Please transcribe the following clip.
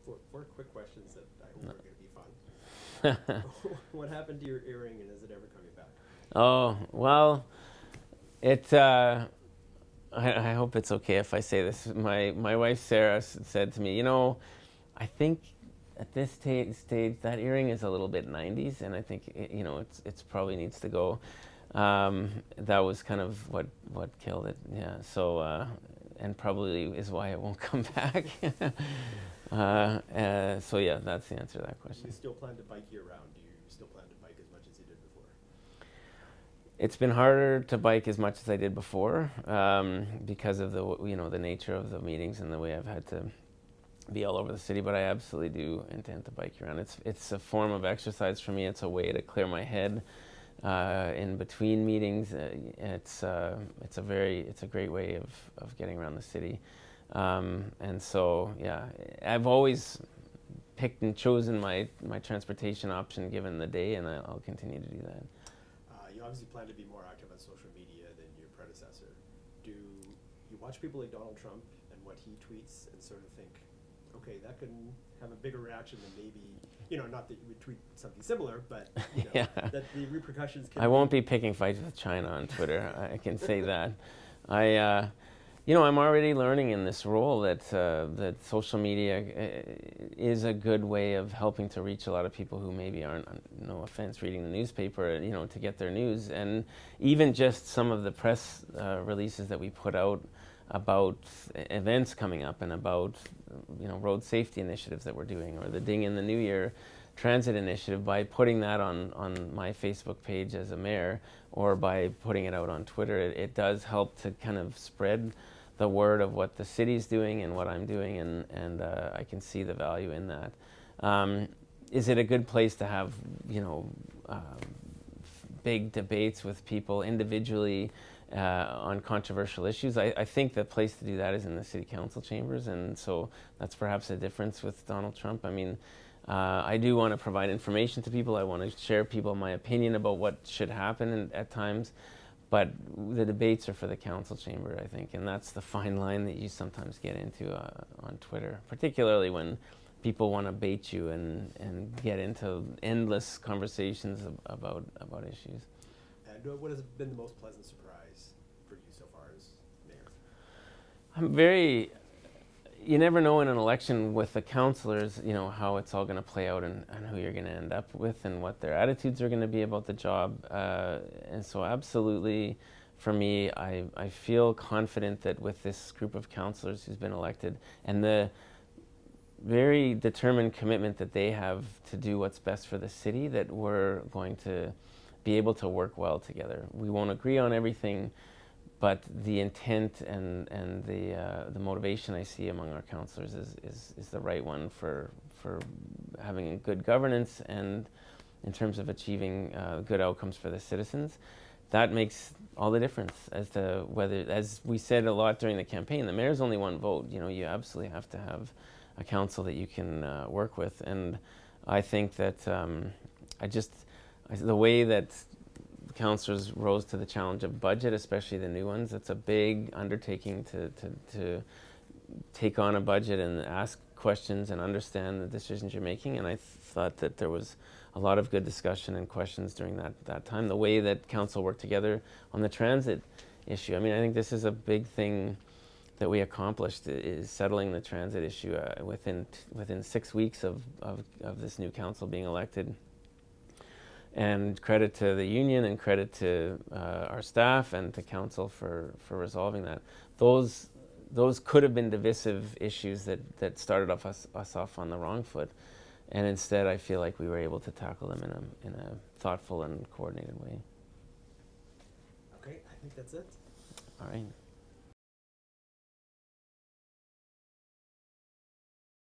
Four quick questions that I hope are going to be fun. What happened to your earring, and is it ever coming back? Oh, well, I hope it's okay if I say this. My wife Sarah said to me, I think at this stage that earring is a little bit 90s, and I think it's probably needs to go. That was kind of what killed it. Yeah. So and probably is why it won't come back. So yeah, that's the answer to that question. Do you still plan to bike year round? Do you still plan to bike as much as you did before? It's been harder to bike as much as I did before because of the nature of the meetings and the way I've had to be all over the city. But I absolutely do intend to bike around. It's a form of exercise for me. It's a way to clear my head in between meetings. It's a great way of getting around the city. And so yeah, I've always picked and chosen my transportation option given the day, and I'll continue to do that. You obviously plan to be more active on social media than your predecessor. Do you watch people like Donald Trump and what he tweets and sort of think, okay, that could have a bigger reaction than maybe, not that you would tweet something similar, but yeah. That the repercussions can I won't be picking fights with China on Twitter. I can say that. I'm already learning in this role that social media is a good way of helping to reach a lot of people who maybe aren't, no offense, reading the newspaper, to get their news. And even just some of the press releases that we put out about events coming up and about, road safety initiatives that we're doing, or the Ding in the New Year transit initiative, by putting that on my Facebook page as a mayor, or by putting it out on Twitter, it does help to kind of spread the word of what the city's doing and what I'm doing, and I can see the value in that. Is it a good place to have, big debates with people individually on controversial issues? I think the place to do that is in the city council chambers, and so that's perhaps a difference with Donald Trump. I mean, I do want to provide information to people. I want to share people my opinion about what should happen at times, but the debates are for the council chamber, I think, and that's the fine line that you sometimes get into on Twitter, particularly when people want to bait you and get into endless conversations about issues. And what has been the most pleasant surprise for you so far as mayor? You never know in an election with the councillors, how it's all going to play out and who you're going to end up with and what their attitudes are going to be about the job. And so absolutely, for me, I feel confident that with this group of councillors who's been elected and the very determined commitment that they have to do what's best for the city, that we're going to be able to work well together. We won't agree on everything, but the intent and the motivation I see among our councillors is the right one for having good governance and in terms of achieving good outcomes for the citizens. That makes all the difference as to whether, as we said a lot during the campaign, the mayor's only one vote. You absolutely have to have a council that you can work with, and I think that the way that councillors rose to the challenge of budget, especially the new ones, it's a big undertaking to take on a budget and ask questions and understand the decisions you're making. And I thought that there was a lot of good discussion and questions during that time. The way that council worked together on the transit issue. I mean, I think this is a big thing that we accomplished, is settling the transit issue within 6 weeks of this new council being elected. And credit to the union and credit to our staff and to council for resolving that. Those could have been divisive issues that started us off on the wrong foot, and instead I feel like we were able to tackle them in a thoughtful and coordinated way. Okay, I think that's it. All right.